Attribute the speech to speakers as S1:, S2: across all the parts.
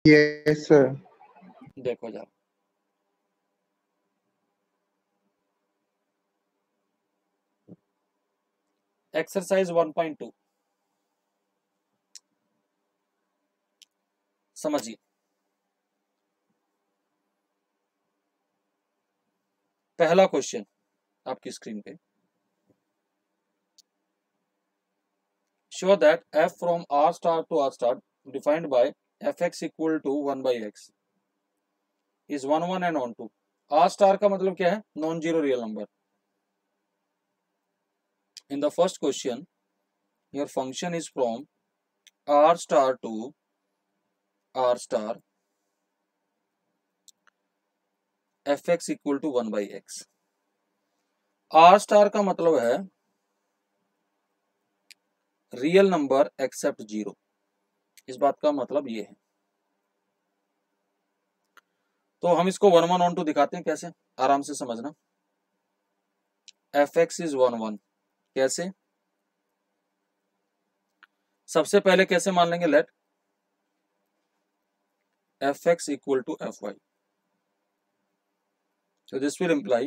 S1: Yes sir.
S2: देखो जरा, exercise 1.2 समझिए। पहला क्वेश्चन आपकी स्क्रीन पे, show that f from r star to r star defined by fx equal to 1 by x is 1 1 and on 2। r star का मतलब क्या है? Non zero real number. In the first question, your function is from r star to r star fx equal to 1 by x। r star का मतलब है real number except zero. इस बात का मतलब ये है। तो हम इसको 1 1 on 2 दिखाते हैं। कैसे? आराम से समझना। fx is 1 1 कैसे? सबसे पहले कैसे मान लेंगे? Let fx equal to fy। So this will imply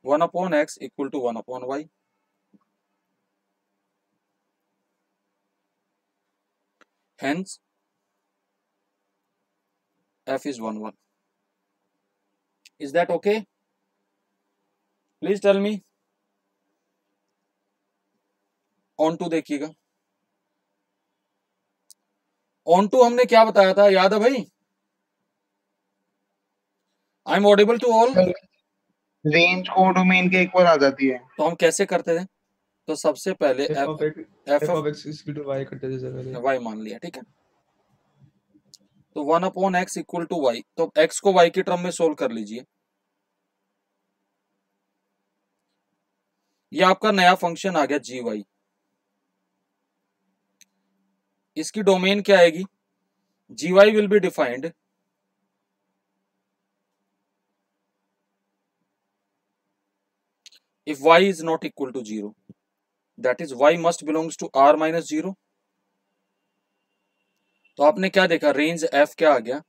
S2: 1 upon x equal to 1 upon y। Hence f is 1 1। Is that okay? Please tell me। on 2 देखिएगा। on 2 हमने क्या बताया था? याद है भाई? I am audible to all?
S1: Range codomain के equal आ जाती है।
S2: तो हम कैसे करते थे? तो सबसे पहले
S3: f of x is equal to y करते थे पहले।
S2: y मान लिया, ठीक है। तो 1 upon x equal to y, तो x को y की टर्म में सोल्व कर लीजिए। ये आपका नया फंक्शन आ गया gy। इसकी डोमेन क्या आएगी? gy will be defined if y is not equal to 0, that is y must belongs to r minus 0। तो आपने क्या देखा? रेंज f क्या आ गया?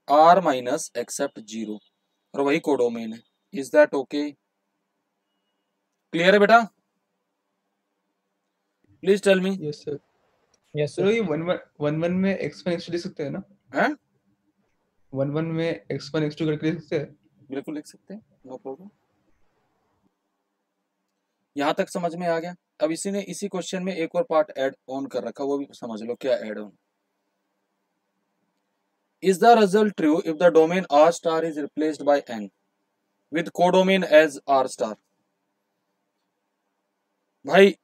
S2: r माइनस एक्सेप्ट 0, और वही कोडोमेन है। Is that okay? क्लियर है बेटा? Please tell me.
S3: Yes sir. Yes sir. ये 1 1 में x1 x2 लिख सकते हैं ना?
S2: हैं?
S3: 1 1 में x1 x2 करके लिख सकते हैं?
S2: बिल्कुल लिख सकते हैं, नो प्रॉब्लम। यहां तक समझ में आ गया? अब इसी क्वेश्चन में एक और पार्ट ऐड ऑन कर रखा, वो भी समझ लो क्या add on. Is the result true if the domain r star is replaced by n with codomain as r star? भाई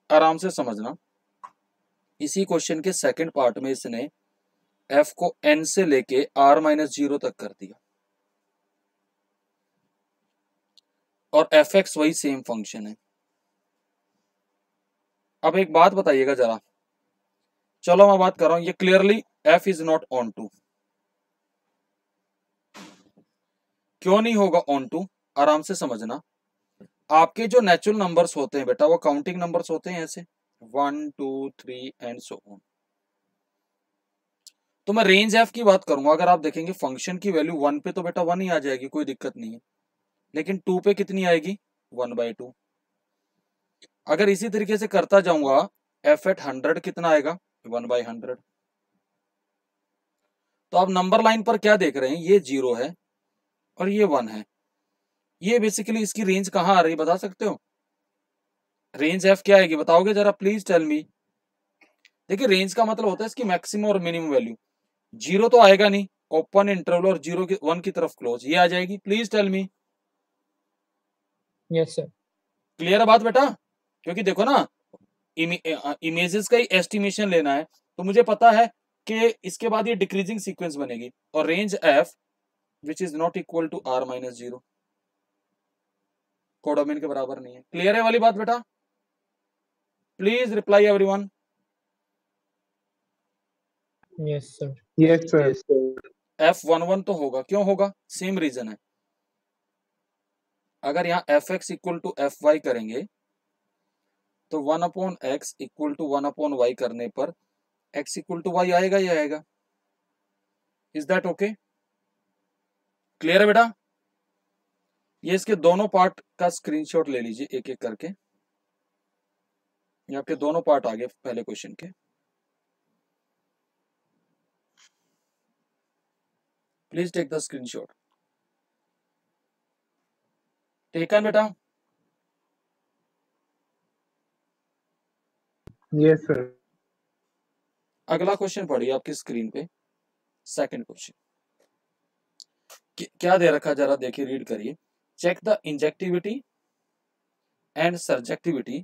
S2: आराम से समझना। इसी क्वेश्चन के सेकंड पार्ट में इसने f को n से लेके r माइनस 0 तक कर दिया, और fx वही सेम फंक्शन है। अब एक बात बताइएगा जरा, चलो मैं बात कर रहा हूं, ये clearly f is not onto. क्यों नहीं होगा ऑन टू? आराम से समझना। आपके जो नेचुरल नंबर्स होते हैं बेटा, वो काउंटिंग नंबर्स होते हैं ऐसे 1 2 3 एंड सो ऑन। तो मैं रेंज f की बात करूंगा, अगर आप देखेंगे फंक्शन की वैल्यू 1 पे तो बेटा 1 ही आ जाएगी, कोई दिक्कत नहीं है। लेकिन 2 पे कितनी आएगी? 1/2। अगर इसी तरीके से करता जाऊंगा, f एट 100 कितना आएगा? 1/100। तो आप नंबर लाइन पर क्या देख रहे हैं? ये 0 है और ये 1 है। ये बेसिकली इसकी रेंज कहां आ रही है, बता सकते हो? रेंज f क्या आएगी, बताओगे जरा? Please tell me. देखिए रेंज का मतलब होता है इसकी मैक्सिमम और मिनिमम वैल्यू। 0 तो आएगा नहीं, ओपन इंटरवल और 1 की तरफ क्लोज, ये आ जाएगी। Please tell me.
S3: Yes sir.
S2: Clear है बात बेटा? क्योंकि देखो ना, इमेजेस का ही एस्टिमेशन लेना है, तो मुझे पता है कि इसके बाद ये डिक्रीजिंग सीक्वेंस बनेगी, और range f which is not equal to r minus 0 codomain के बराबर नहीं है। क्लियर है वाली बात बेटा? Please reply everyone.
S3: Yes sir.
S1: Yes sir.
S2: f11 तो होगा, क्यों होगा? सेम रीजन है। अगर यहाँ fx इक्वल टू fy करेंगे तो 1/x इक्वल टू 1/y करने पर x इक्वल टू y आएगा ही आएगा। Is that okay? क्लियर है बेटा? ये इसके दोनों पार्ट का स्क्रीनशॉट ले लीजिए एक एक करके। ये आपके दोनों पार्ट आ गए पहले क्वेश्चन के। Please take the screenshot. Taken बेटा?
S1: Yes sir.
S2: अगला क्वेश्चन पढ़िए आपकी स्क्रीन पे। सेकंड क्वेश्चन क्या दे रखा, जरा देखिए, रीड करिए। Check the injectivity and surjectivity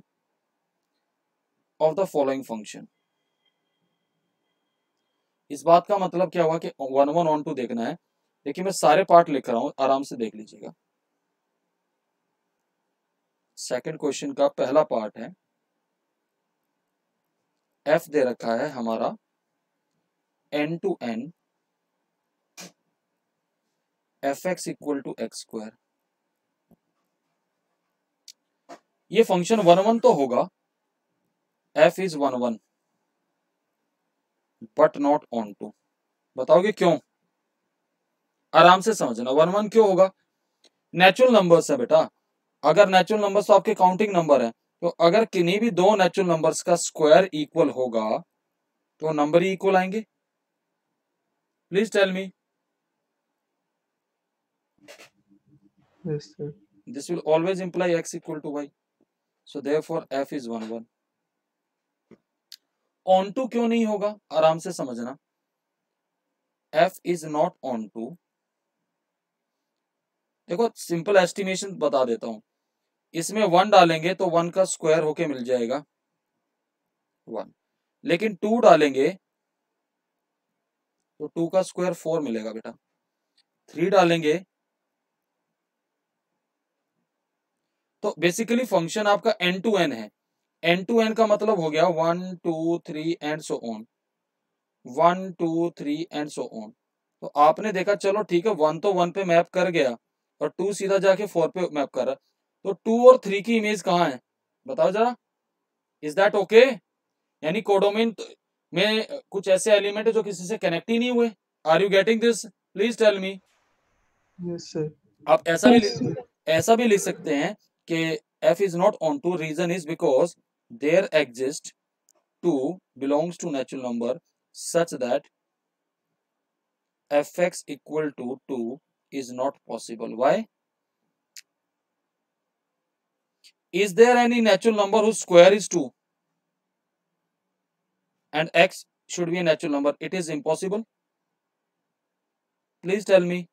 S2: of the following function. इस बात का मतलब क्या हुआ कि 1 1 ऑन 2 देखना है। देखिए मैं सारे पार्ट लिख रहा हूं, आराम से देख लीजिएगा। सेकंड क्वेश्चन का पहला पार्ट है, f दे रखा है हमारा n to n fx equal to x square. ये फंक्शन 1 1 तो होगा, f is 1 1 but not onto. बताओगे क्यों? आराम से समझना। 1 1 क्यों होगा? नेचुरल नंबर्स है बेटा। अगर नेचुरल नंबर्स तो आपके काउंटिंग नंबर है, तो अगर किन्हीं भी दो नेचुरल नंबर्स का स्क्वायर इक्वल होगा तो नंबर ही इक्वल आएंगे। Please tell me.
S3: Yes, sir.
S2: This will always imply x equal to y. So therefore f is 1 1. On to क्यों नहीं होगा? आराम से समझना। f is not on to। देखो सिंपल एस्टिमेशन बता देता हूं। इसमें 1 डालेंगे तो 1 का स्क्वायर होके मिल जाएगा 1, लेकिन 2 डालेंगे तो 2 का स्क्वायर 4 मिलेगा बेटा। 3 डालेंगे तो बेसिकली फंक्शन आपका n to n है। n to n का मतलब हो गया 1 2 3 and so on, 1 2 3 and so on. तो आपने देखा चलो ठीक है, 1 तो 1 पे मैप कर गया और 2 सीधा जाके 4 पे मैप कर रहा। तो 2 और 3 की इमेज कहाँ है बताओ जरा। Is that okay? यानी कोडोमेन में कुछ ऐसे एलिमेंट है जो किसी से कनेक्ट ही नहीं हुए। Are you getting this? Please tell me.
S3: Yes, sir.
S2: आप ऐसा भी लिख सकते हैं कि f is not onto, reason is because there exists 2 belongs to natural number such that fx equal to 2 is not possible. Why? Is there any natural number whose square is 2 and x should be a natural number? It is impossible. Please tell me.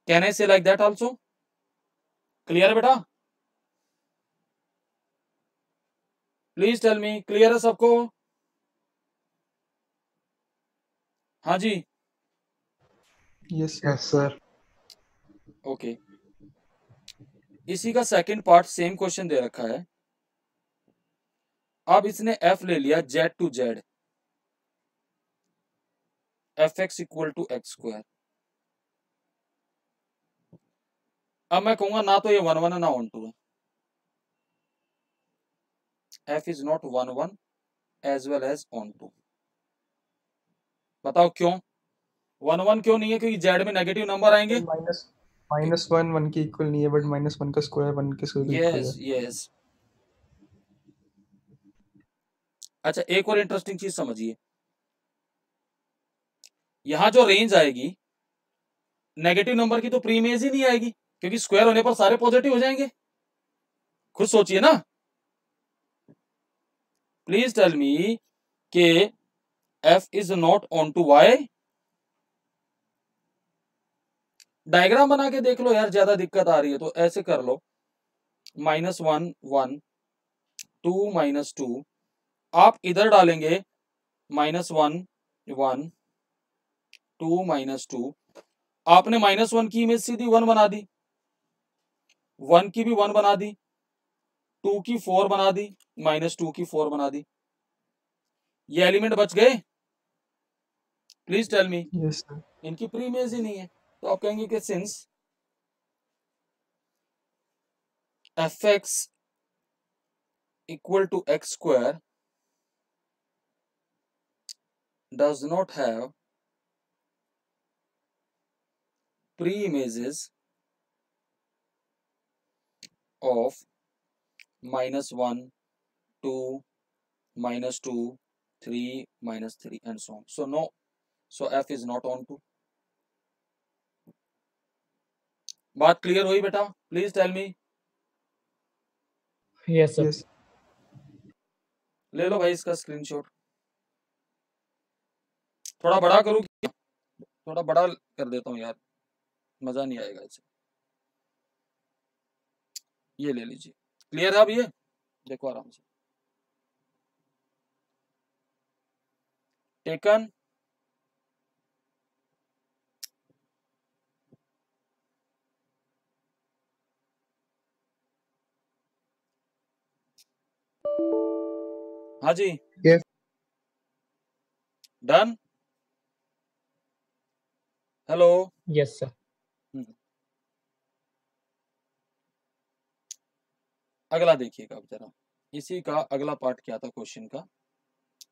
S2: Can I say like that also? Clear है बेटा? Please tell me. Clear है सबको? हाँ जी।
S3: Yes, sir.
S1: Yes sir.
S2: Okay इसी का second part same question दे रखा है। अब इसने f ले लिया z to z, fx equal to x square. अब मैं कहूंगा ना तो ये 1 1 है ना ऑन टू है। f is not 1 1 as well as onto. बताओ क्यों 1 1 क्यों नहीं है? क्योंकि z में नेगेटिव नंबर आएंगे।
S3: माइनस वन 1 के इक्वल नहीं है, बट -1 का स्क्वायर 1 के स्क्वायर इक्वल
S2: यस
S3: है।
S2: यस। अच्छा एक और इंटरेस्टिंग चीज समझिए, यहां जो रेंज आएगी नेगेटिव नंबर की तो प्री इमेज ही नहीं आएगी, क्योंकि स्क्वायर होने पर सारे पॉजिटिव हो जाएंगे। खुद सोचिए ना। प्लीज टेल मी कि f is not onto y। Diagram बना के देख लो यार, ज्यादा दिक्कत आ रही है तो ऐसे कर लो। -1 1 2 -2 आप इधर डालेंगे -1 1 2 -2। आपने -1 की इमेज सीधी 1 बना दी, 1 की भी 1 बना दी, 2 की 4 बना दी, -2 की 4 बना दी। ये एलिमेंट बच गए? Please tell me.
S3: Yes, sir.
S2: इनकी प्री इमेज ही नहीं है, तो आप कहेंगे कि since fx equal to x square does not have pre-images of -1, 2, -2, 3, -3 and so on. So no, so f is not onto. बात क्लियर हुई बेटा? Please tell me.
S4: Yes sir.
S3: Yes.
S2: ले लो भाई इसका स्क्रीनशॉट. थोड़ा बड़ा करूँ क्या? थोड़ा बड़ा कर देता हूँ यार, मजा नहीं आएगा इसे. ये ले लीजिए. क्लियर है अब? ये देखो आराम से. टेकन. हाँ जी.
S1: Yes.
S2: Done. Hello.
S4: Yes sir.
S2: अगला देखिएगा अब जरा. इसी का अगला पार्ट क्या था क्वेश्चन का?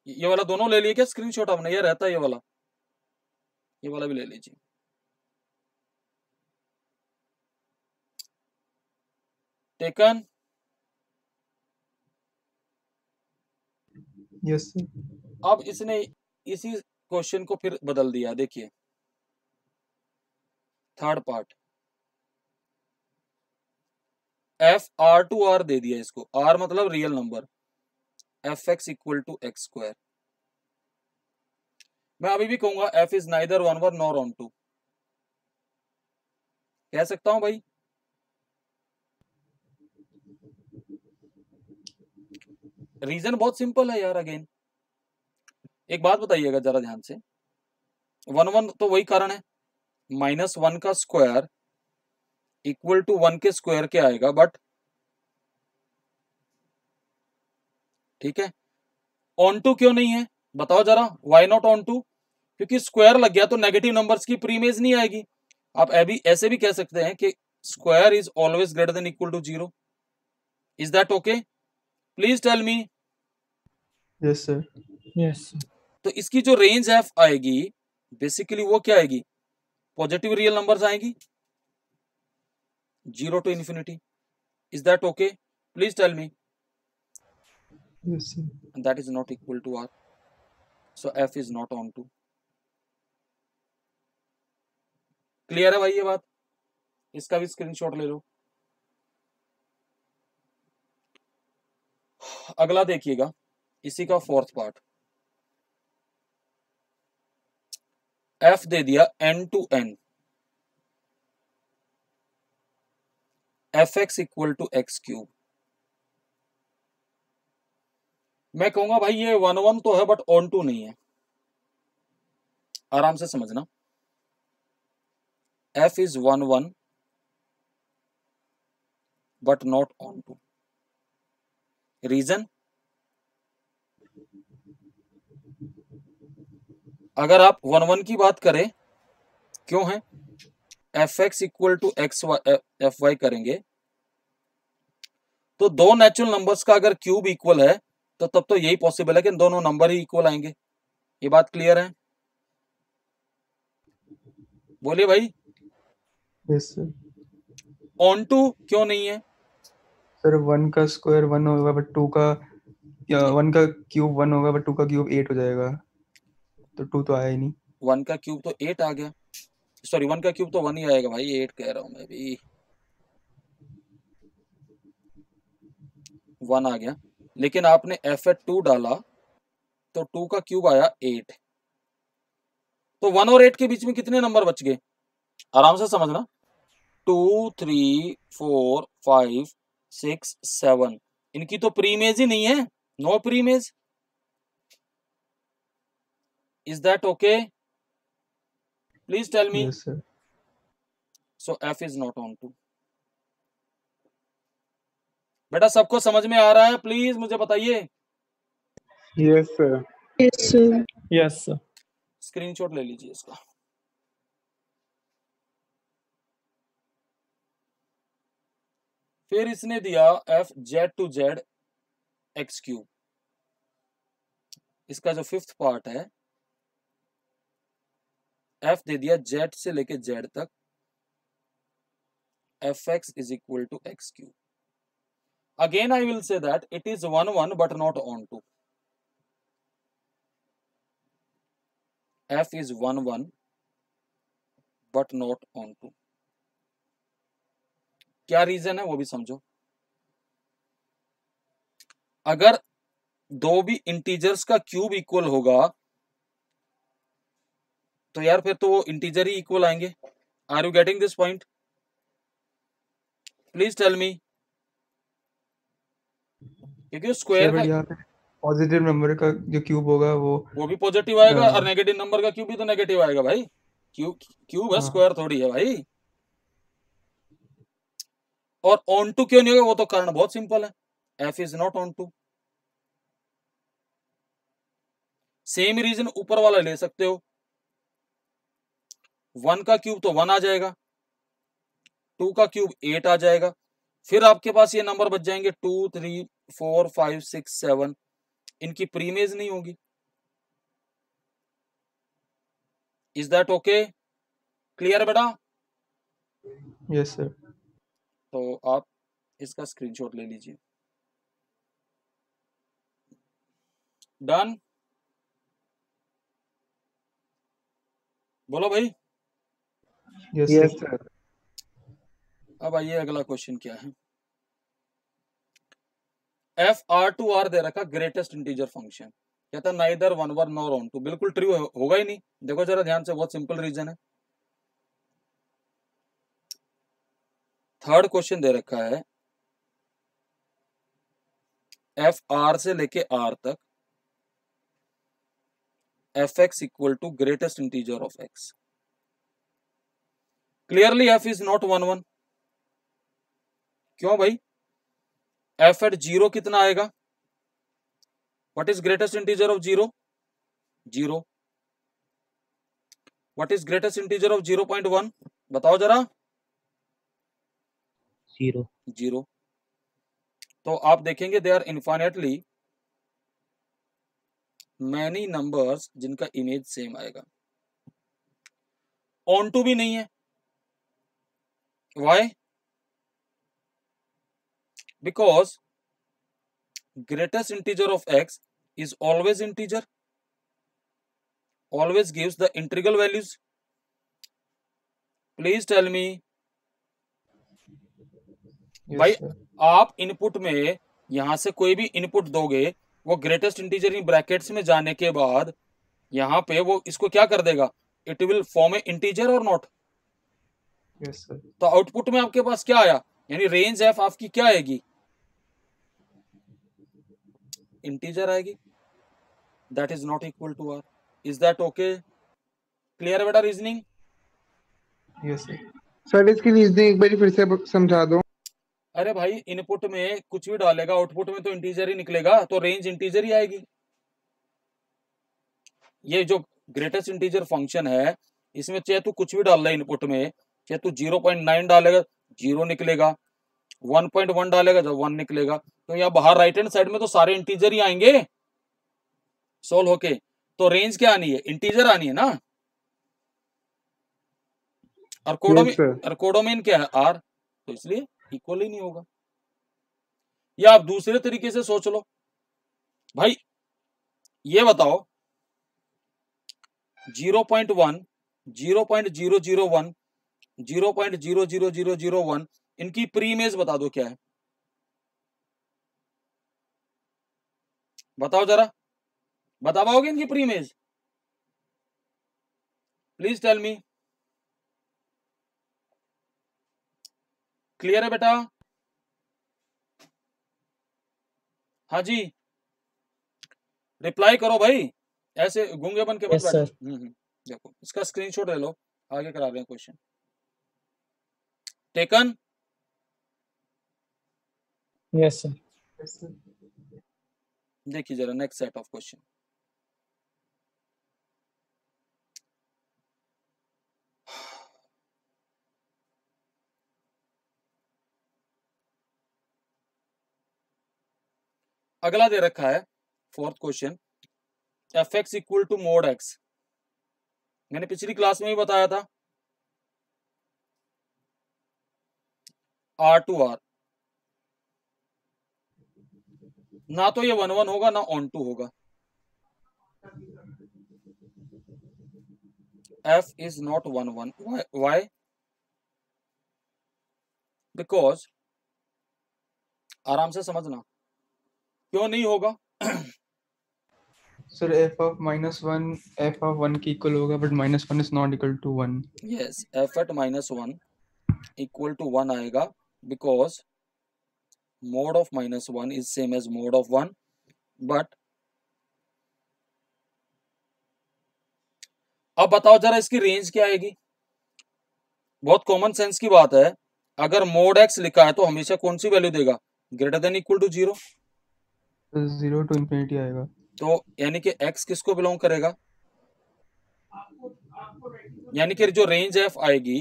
S2: ये वाला दोनों ले लिए क्या स्क्रीनशॉट आपने? ये रहता है ये वाला भी ले लीजिए. टेकन.
S3: Yes, sir.
S2: अब इसने इसी क्वेश्चन को फिर बदल दिया. देखिए third part. F R to R दे दिया इसको. आर मतलब real number. F x equal to x square. मैं अभी भी कहूंगा f is neither one one nor onto. कह सकता हूं भाई? रीजन बहुत सिंपल है यार. अगेन एक बात बताइएगा जरा ध्यान से. वन वन तो वही कारण है. -1 का स्क्वायर इक्वल टू 1 के स्क्वायर के आएगा. बट ठीक है, ऑन टू क्यों नहीं है बताओ जरा? Why not onto? क्योंकि स्क्वायर लग गया तो नेगेटिव नंबर्स की प्रीमेज नहीं आएगी. आप अभी ऐसे भी कह सकते हैं कि square is always greater than equal to 0. Is that okay? Please tell me.
S3: Yes, sir.
S4: Yes.
S2: तो इसकी जो रेंज एफ आएगी बेसिकली वो क्या आएगी? पॉजिटिव रियल नंबर्स आएगी 0 to infinity. Is that okay? Please tell me.
S3: Yes, sir.
S2: And that is not equal to R. So F is not on to. Clear है भाई ये बात? इसका भी स्क्रीनशॉट ले लो. अगला देखिएगा इसी का फोर्थ पार्ट. F दे दिया n to n. fx equal to x cube. मैं कहूंगा भाई ये 1 1 तो है बट ऑन टू नहीं है. आराम से समझना. f is 1 1 but not onto. Reason? अगर आप 1 1 की बात करें क्यों है? F x equal to x f y करेंगे तो दो नेचुरल नंबर्स का अगर क्यूब इक्वल है तो तब तो यही पॉसिबल है कि दोनों नंबर ही इक्वल आएंगे. ये बात क्लियर है? बोलिए भाई.
S3: Yes, sir.
S2: ऑन टू क्यों नहीं है?
S3: Sir, 1 का स्क्वायर 1 होगा बट 2 का 1 का क्यूब 1 होगा बट 2 का क्यूब 8 हो जाएगा. तो 2 तो आया ही नहीं.
S2: 1 का क्यूब तो 8 आ गया. सॉरी 1 का क्यूब तो 1 ही आएगा भाई. 8 कह रहा हूं मैं भी. 1 आ गया लेकिन आपने एफ एट 2 डाला तो 2 का क्यूब आया 8. तो 1 और 8 के बीच में कितने नंबर बच गए? आराम से समझना. 2 3 4 5 6 7. इनकी तो प्रीमेज ही नहीं है. No preimage. Is that okay? Please tell me.
S3: Yes, sir.
S2: So f is not onto. बेटा सबको समझ में आ रहा है? प्लीज मुझे बताइए.
S1: Yes, sir.
S5: Yes, sir.
S4: Yes sir.
S2: Screenshot ले लीजिए इसका. फिर इसने दिया F Z to Z x cube. इसका जो फिफ्थ पार्ट है, एफ दे दिया जेड से लेके जेड तक, f x is equal to x cube. Again I will say that it is 1 1 but not onto. F is 1 1 but not onto. क्या reason है वो भी समझो। अगर दो भी इंटीजर्स का क्यूब इक्वल होगा तो यार फिर तो वो इंटीजर ही इक्वल आएंगे। Are you getting this point? Please tell me. क्योंकि स्क्वायर
S3: सर
S2: का
S3: बट यहाँ पे पॉजिटिव नंबर का जो क्यूब होगा वो
S2: भी पॉजिटिव आएगा
S3: हाँ।
S2: और नेगेटिव नंबर का क्यूब भी तो नेगेटिव आएगा भाई। क्यूब है,
S3: हाँ।
S2: स्क्वायर थोड़ी है भाई। और ऑन टू क्यों नहीं होगा? वो तो कारण बहुत सिंपल है, f is not onto. Same reason ऊपर वाला ले सकते हो। 1 का क्यूब तो 1 आ जाएगा, 2 का क्यूब 8 आ जाएगा। फिर आपके पास ये नंबर बच जाएंगे 2 3 4 5 6 7। इनकी प्रीमेज नहीं होगी। Is that okay? क्लियर बेटा?
S3: Yes sir.
S2: तो आप इसका स्क्रीनशॉट ले लीजिए। डन? बोलो भाई।
S3: Yes
S1: yes
S3: sir.
S1: सर।
S2: अब आइए अगला क्वेश्चन क्या है। एफ आर टू आर दे रखा ग्रेटेस्ट इंटीजर फंक्शन। कहता नाइदर 1 1 नॉर ऑन टू। बिल्कुल ट्रू होगा ही नहीं। देखो जरा ध्यान से, बहुत सिंपल रीजन है। थर्ड क्वेश्चन दे रखा है एफ आर से लेके आर तक f x equal to greatest integer of x. Clearly f is not 1 1। क्यों भाई? एफ एट जीरो कितना आएगा? What is greatest integer of zero? Zero. What is greatest integer of 0.1? बताओ जरा।
S4: 0.
S2: जीरो। तो आप देखेंगे they are infinitely many numbers जिनका इमेज सेम आएगा। ऑन टू भी नहीं है। Why? Because greatest integer of x is always integer, always gives the integral values. Please tell me. भाई
S3: यस सर।
S2: आप इनपुट में यहां से कोई भी इनपुट दोगे, वो ग्रेटेस्ट इंटीजर इन ब्रैकेट्स में जाने के बाद यहां पे वो इसको क्या कर देगा? It will form a integer और नॉट।
S3: Yes sir.
S2: तो आउटपुट में आपके पास क्या आया? यानी रेंज एफ आपकी क्या आएगी? इंटीजर आएगी। That is not equal to R. Is that okay? Clear है बेटा रीजनिंग?
S3: Yes sir.
S1: सर इसकी रीजनिंग एक बार फिर से समझा दो।
S2: अरे भाई इनपुट में कुछ भी डालेगा, आउटपुट में तो इंटीजर ही निकलेगा, तो रेंज इंटीजर ही आएगी। ये जो ग्रेटेस्ट इंटीजर फंक्शन है, इसमें चाहे तू कुछ भी डाल रहा है इनपुट में, चाहे तू 0.9 डालेगा 0 निकलेगा, 1.1 डालेगा जब 1 निकलेगा। तो यहाँ बाहर राइट हैंड साइड में तो सारे इंटीजर ही आएंगे सोल्व होके। तो रेंज क्या आनी है? इंटीजर आनी है ना। और
S1: यस सर।
S2: कोडोमेन क्या है? आर। तो इसलिए इक्वल ही नहीं होगा। या आप दूसरे तरीके से सोच लो भाई, ये बताओ 0.1 0.001 0.00001 इनकी प्रीमेज बता दो क्या है? बताओ जरा, बता पाओगे इनकी preimage? Please tell me. Clear है बेटा? हाँ जी, रिप्लाई करो भाई, ऐसे गूंगे बन के मत
S4: Yes,
S2: बैठो।
S4: sir.
S2: देखो इसका स्क्रीनशॉट ले लो, आगे करा रहे हैं क्वेश्चन। टेकन?
S4: Yes, sir.
S2: देखिए जरा नेक्स्ट सेट ऑफ क्वेश्चन। अगला दे रखा है fourth question, f x equal to mod x. मैंने पिछली क्लास में भी बताया था आर टू आर, ना तो ये 1 1 होगा ना ऑन टू होगा। F is not 1 1, why? Because, आराम से समझना क्यों नहीं होगा।
S3: Sir f of -1 f of 1 के इक्वल होगा, but -1 is not equal to 1।
S2: Yes, f at -1 equal to 1 आएगा, because mod of -1 is same as mod of 1, but अब बताओ जरा इसकी रेंज क्या आएगी। बहुत कॉमन सेंस की बात है, अगर मोड एक्स लिखा है तो हमेशा कौन सी वैल्यू देगा, greater than equal to 0।
S3: 0 to infinity आएगा।
S2: तो यानी कि x किसको बिलोंग करेगा, यानी कि जो रेंज एफ आएगी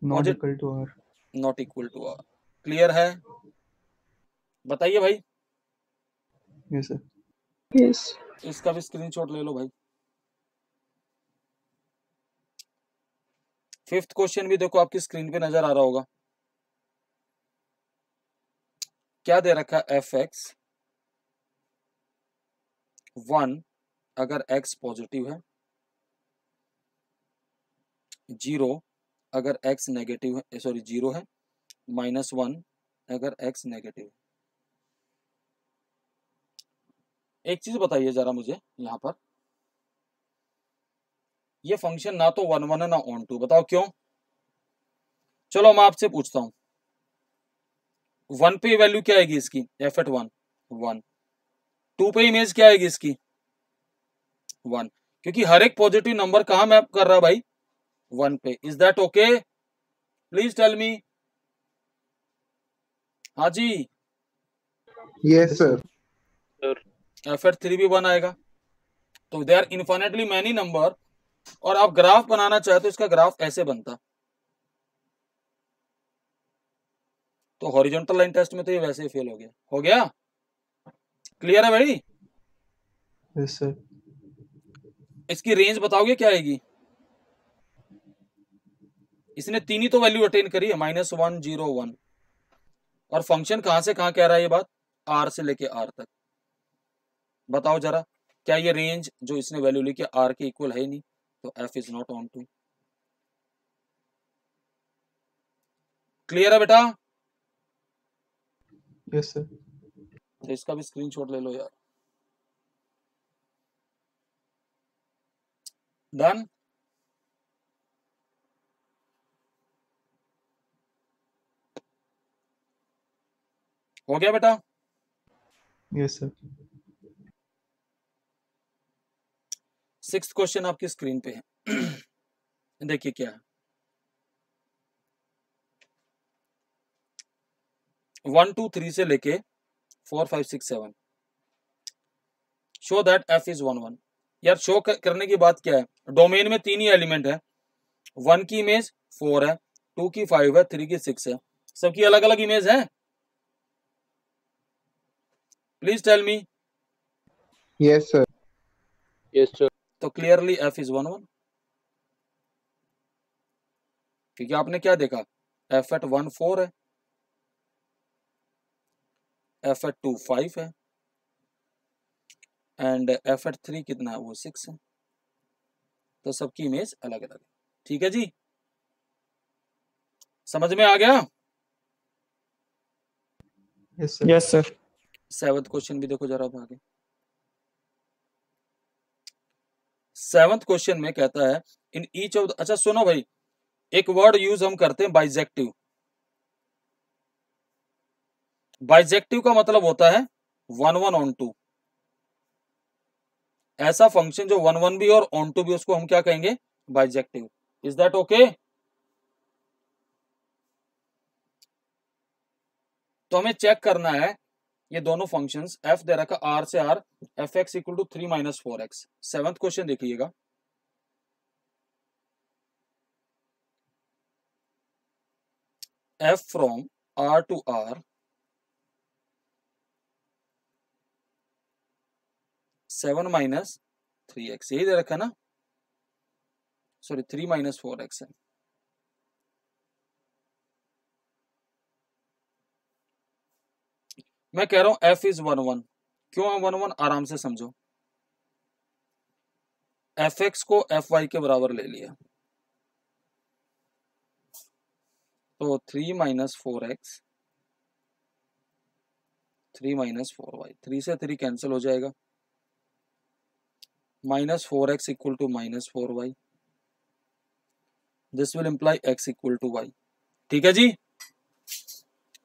S3: not equal to R.
S2: Not equal to R. Clear है? बताइए भाई।
S3: Yes sir.
S4: Yes.
S2: इसका भी स्क्रीनशॉट ले लो भाई। फिफ्थ क्वेश्चन भी देखो आपकी स्क्रीन पे नजर आ रहा होगा। क्या दे रखा है, एफ एक्स 1 अगर x पॉजिटिव है, 0 अगर x नेगेटिव है, सॉरी 0 है, -1 अगर x नेगेटिव है। एक चीज बताइए जरा मुझे यहां पर, ये फंक्शन ना तो 1 1 है ना ऑन टू, बताओ क्यों? चलो मैं आपसे पूछता हूं, 1 पे वैल्यू क्या आएगी इसकी, एफ एट 1 1, 2 पे इमेज क्या आएगी इसकी 1, क्योंकि हर एक पॉजिटिव नंबर कहां मैप कर रहा है भाई, 1 पे। Is that okay? Please tell me. हाँ जी,
S1: यस सर।
S2: एफ एट 3 भी 1 आएगा। तो they are infinitely many number, और आप ग्राफ बनाना चाहे तो इसका ग्राफ ऐसे बनता। तो हॉरिजॉन्टल लाइन टेस्ट में तो ये वैसे ही फेल हो गया। हो गया? क्लियर है भाई?
S3: Yes sir.
S2: इसकी रेंज बताओगे क्या आएगी? इसने 3 ही तो वैल्यू अटेन करी है, -1 0 1, और फंक्शन कहां से कहां कह रहा है ये बात, आर से लेके आर तक। बताओ जरा, क्या ये रेंज जो इसने वैल्यू लिखी आर के इक्वल है नहीं? तो f is not onto. Clear है बेटा?
S3: Yes sir.
S2: तो इसका भी स्क्रीनशॉट ले लो यार। डन? हो गया बेटा?
S3: Yes sir.
S2: सिक्स्थ क्वेश्चन आपकी स्क्रीन पे है। देखिए क्या है, 1 2 3 से लेके 4 5 6 7, शो दैट एफ इज 1 1। यार शो करने की बात क्या है, डोमेन में 3 ही एलिमेंट है, 1 की इमेज 4 है, 2 की 5 है, 3 की 6 है, सबकी अलग अलग इमेज है। Please tell me.
S1: Yes sir.
S4: Yes, sir.
S2: तो क्लियरली एफ इज 1 1, क्योंकि आपने क्या देखा, एफ एट 1 4 है, एफ एट 2 5 है, एंड एफ एट 3 कितना है, वो 6 है। तो सबकी इमेज अलग अलग है। ठीक है जी, समझ में आ गया?
S3: Yes sir.
S4: Yes, sir.
S2: 7th question भी देखो जरा अब आगे। 7th क्वेश्चन में कहता है इन ईच ऑफ, अच्छा सुनो भाई, एक वर्ड यूज हम करते हैं बाइजेक्टिव। बाइजेक्टिव का मतलब होता है 1 1 ऑन टू। ऐसा फंक्शन जो 1 1 भी और ऑन टू भी, उसको हम क्या कहेंगे, बाइजेक्टिव। Is that okay? तो हमें चेक करना है ये दोनों फंक्शंस, एफ दे रखा आर से R, f x equal to 3 - 4x। 7th question देखिएगा, f from r to r 7 minus 3x, यही दे रखा ना, सॉरी 3 माइनस 4x है। मैं कह रहा हूं f इज 1 1, क्यों 1 1, आराम से समझो। fx को fy के बराबर ले लिया, तो 3 माइनस 4x 3 माइनस 4y, 3 से 3 कैंसिल हो जाएगा, minus 4x equal to minus 4y, this will imply x equal to y। ठीक है जी,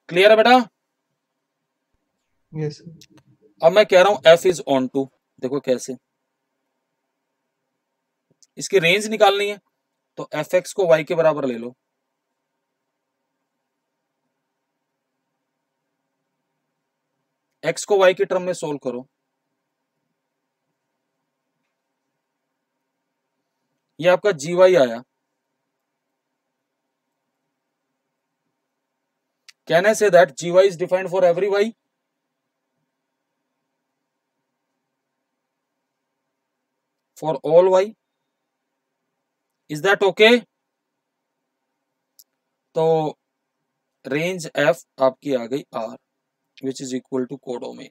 S2: क्लियर है बेटा?
S3: यस
S2: अब मैं कह रहा हूं f इज ऑन टू, देखो कैसे, इसकी रेंज निकालनी है, तो fx को y के बराबर ले लो, x को y के टर्म में सोल्व करो, ये आपका gy आया। Can I say that gy is defined for every y? For all y, is that okay? तो रेंज f आपकी आ गई r, which is equal to codomain.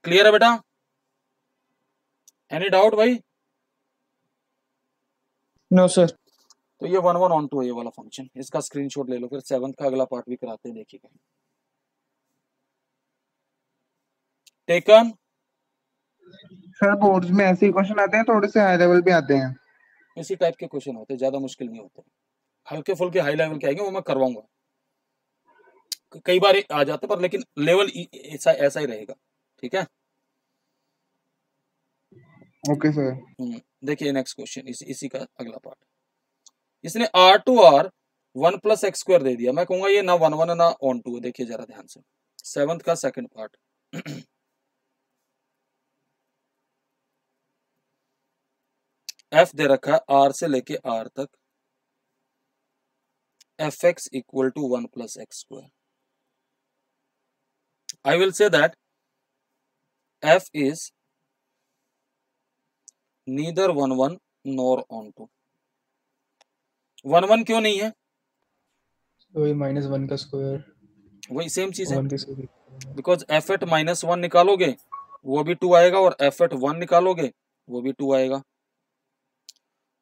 S2: Clear है बेटा? एनी डाउट भाई?
S4: No sir.
S2: तो ये 1 1 ऑन टू है ये वाला फंक्शन, इसका स्क्रीनशॉट ले लो, फिर 7th का अगला पार्ट भी कराते हैं, देखिएगा। टेकन?
S1: सर बोर्ड्स में ऐसे ही क्वेश्चन आते हैं, थोड़े से हाई लेवल भी आते हैं।
S2: इसी टाइप के क्वेश्चन होते हैं, ज्यादा मुश्किल नहीं होते, हल्के फुल्के हाई लेवल के आएंगे, वो मैं करवाऊंगा, कई बार आ जाते पर, लेकिन लेवल ऐसा ही रहेगा। ठीक है,
S1: ओके सर।
S2: देखिए नेक्स्ट क्वेश्चन, इसी का अगला पार्ट। इसने r to r 1 plus x square दे दिया, मैं कहूंगा ये ना 1 1 ना ऑन टू है। देखिए जरा ध्यान से, 7th का सेकंड पार्ट। f दे रखा है r से लेके r तक, fx equal to 1 plus x square. I will say that f is neither 1 1 nor onto. 1 1 क्यों नहीं है?
S3: तो ये -1 का स्क्वायर
S2: वही सेम चीज है,
S3: 1 के स्क्वायर,
S2: बिकॉज f एट -1 निकालोगे वो भी 2 आएगा, और f एट 1 निकालोगे वो भी 2 आएगा,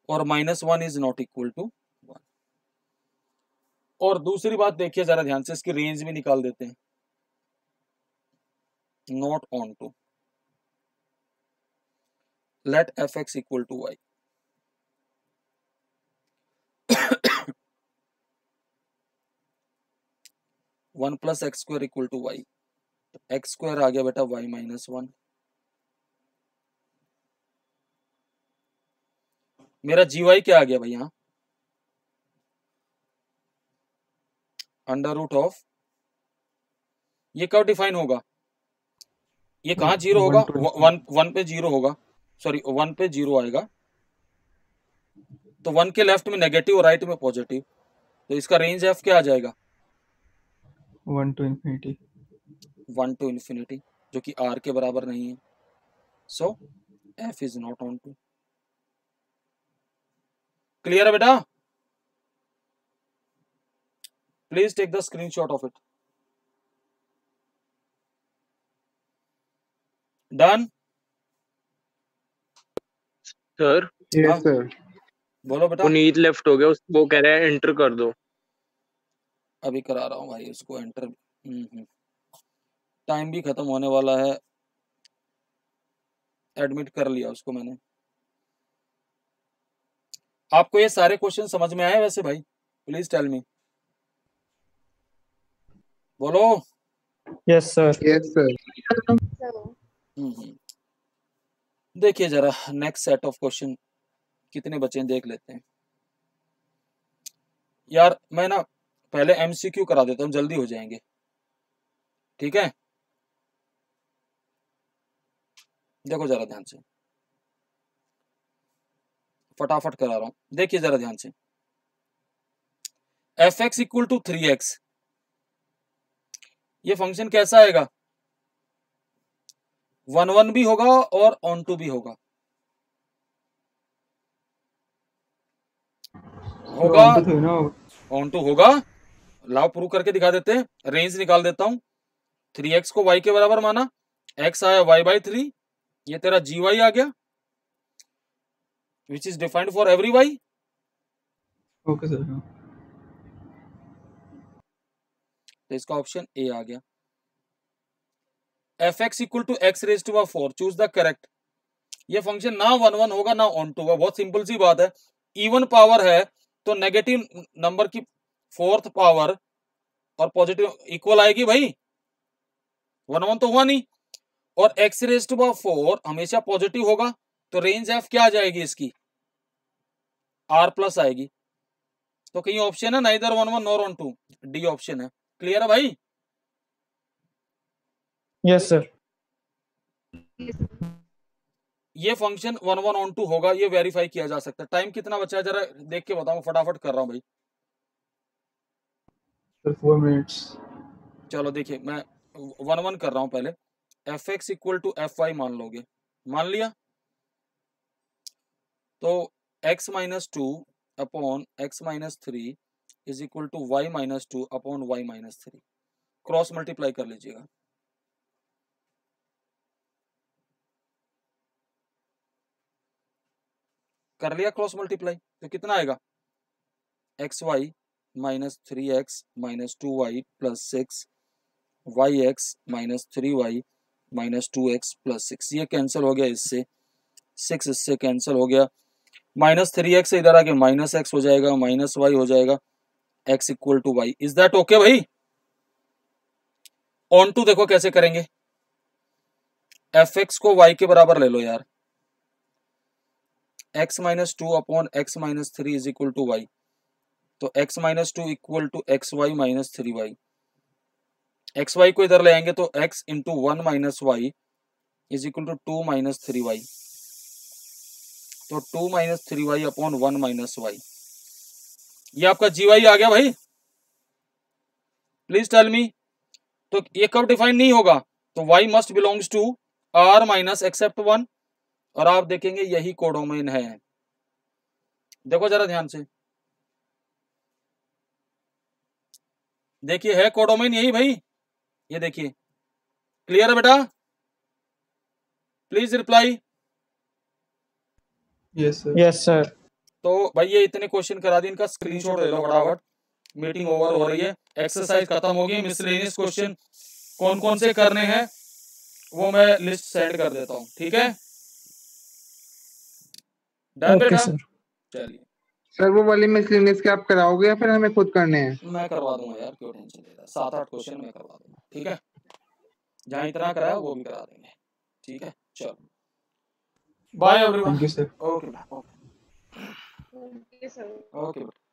S2: और -1 इज नॉट इक्वल टू 1। और दूसरी बात देखिए जरा ध्यान से, इसकी रेंज भी निकाल देते हैं, not onto, let fx equal to y। 1 plus x square equal to y, x square आ गया बेटा y माइनस 1। मेरा gy क्या आ गया भाई यहाँ? अंडर रूट ऑफ, ये कब डिफाइन होगा? ये कहाँ जीरो होगा? 1 पे जीरो होगा, सॉरी 1 पे जीरो आएगा, तो 1 के लेफ्ट में नेगेटिव और राइट में पॉजिटिव, तो इसका रेंज f क्या आ जाएगा?
S3: 1 to infinity,
S2: 1 to infinity, जो कि r के बराबर नहीं है, so f is not onto. Clear है बेटा? Please take the screenshot of it. Done?
S4: Sir
S1: yes sir.
S2: बोलो बेटा।
S4: पुनीत लेफ्ट हो गया, वो कह रहा है एंटर कर दो।
S2: अभी करा रहा हूँ भाई उसको एंटर, टाइम भी खत्म होने वाला है, एडमिट कर लिया उसको मैंने। आपको ये सारे क्वेश्चन समझ में आए वैसे भाई? प्लीज टेल मी, बोलो।
S4: Yes sir.
S1: Yes sir.
S2: देखिए जरा नेक्स्ट सेट ऑफ क्वेश्चन कितने बचे हैं देख लेते हैं। यार मैं ना पहले एमसीक्यू करा देता हूँ, जल्दी हो जाएंगे, ठीक है? देखो जरा ध्यान से, फटाफट करा रहा हूं, देखिए जरा ध्यान से। fx इक्वल टू 3x, ये फंक्शन कैसा आएगा? 1 भी होगा और ऑन टू भी होगा। होगा,
S3: ऑन टू ना
S2: ऑन टू होगा। लाओ प्रूव करके दिखा देते हैं, रेंज निकाल देता हूं। 3x को y के बराबर माना, x आया y/3, ये तेरा gy आ गया which is defined for every y।
S3: Okay sir.
S2: तो इसका ऑप्शन ए आ गया। fx equal to x raise to 4, choose the correct. ये फंक्शन ना 1 1 होगा ना ऑन टू होगा, बहुत सिंपल सी बात है। इवन पावर है तो नेगेटिव नंबर की फोर्थ पावर और पॉजिटिव इक्वल आएगी भाई, 1 1 तो हुआ नहीं। और x रेज टू 4 हमेशा पॉजिटिव होगा, तो रेंज f क्या आ जाएगी इसकी, r प्लस आएगी। तो कहीं ऑप्शन है neither 1 1 nor onto, D option है। क्लियर है भाई?
S4: Yes sir.
S2: ये फंक्शन 1 1 ऑन टू होगा, ये वेरीफाई किया जा सकता है। टाइम कितना बचा है जरा देख के बताऊं, फटाफट कर रहा हूं भाई।
S3: Sir 4 minutes.
S2: चलो देखिए, मैं 1 1 कर रहा हूं पहले। fx इक्वल टू fy मान लोगे, मान लिया। तो x minus 2 upon x minus 3 is equal to y minus 2 upon y minus 3। Cross multiply कर लीजिएगा। कर लिया क्रॉस मल्टीप्लाई, तो कितना आएगा, x y minus 3x minus 2y plus 6, yx minus 3y minus 2x plus 6। ये कैंसिल हो गया इससे, 6 इससे कैंसिल हो गया। माइनस 3x से इधर आके माइनस x हो जाएगा, माइनस y हो जाएगा, x equal to y। Is that okay भाई? ऑन टू देखो कैसे करेंगे, fx को y के बराबर ले लो यार, x minus 2 upon x minus 3 is equal to y। तो x minus 2 equal to x y minus 3y। X y को इधर ले आएंगे तो x into 1 minus y is equal to 2 minus 3y। तो 2 minus 3y upon 1 minus Y, ये आपका जीवाई आ गया भाई। प्लीज टेल मी, तो ये कब डिफाइन नहीं होगा, तो y must belongs to r minus except 1, और आप देखेंगे यही कोडोमेन है। देखो जरा ध्यान से, देखिए है कोडोमेन यही भाई, ये देखिए। क्लियर है बेटा? Please reply.
S3: Yes sir.
S4: Yes sir.
S2: तो भाई ये इतने क्वेश्चन करा दिए, इनका स्क्रीनशॉट ले लो फटाफट। मीटिंग ओवर हो रही है, एक्सरसाइज खत्म होगी। मिसलेनियस क्वेश्चन कौन कौन से करने हैं वो मैं लिस्ट सेंड कर देता हूँ, ठीक है? डन बेटा?
S4: सर।
S2: चलिए,
S1: सर वो वाली मिसलेनियस के आप कराओगे या फिर हमें खुद करने हैं?
S2: मैं करवा दूंगा यार, क्यों टेंशन ले रहा है। 7-8 क्वेश्चन मैं करवा दूंगा, ठीक है? जहाँ इतना कराया वो भी करा देंगे, ठीक है? चलो bye everyone.
S3: Thank you sir.
S2: Okay okay okay.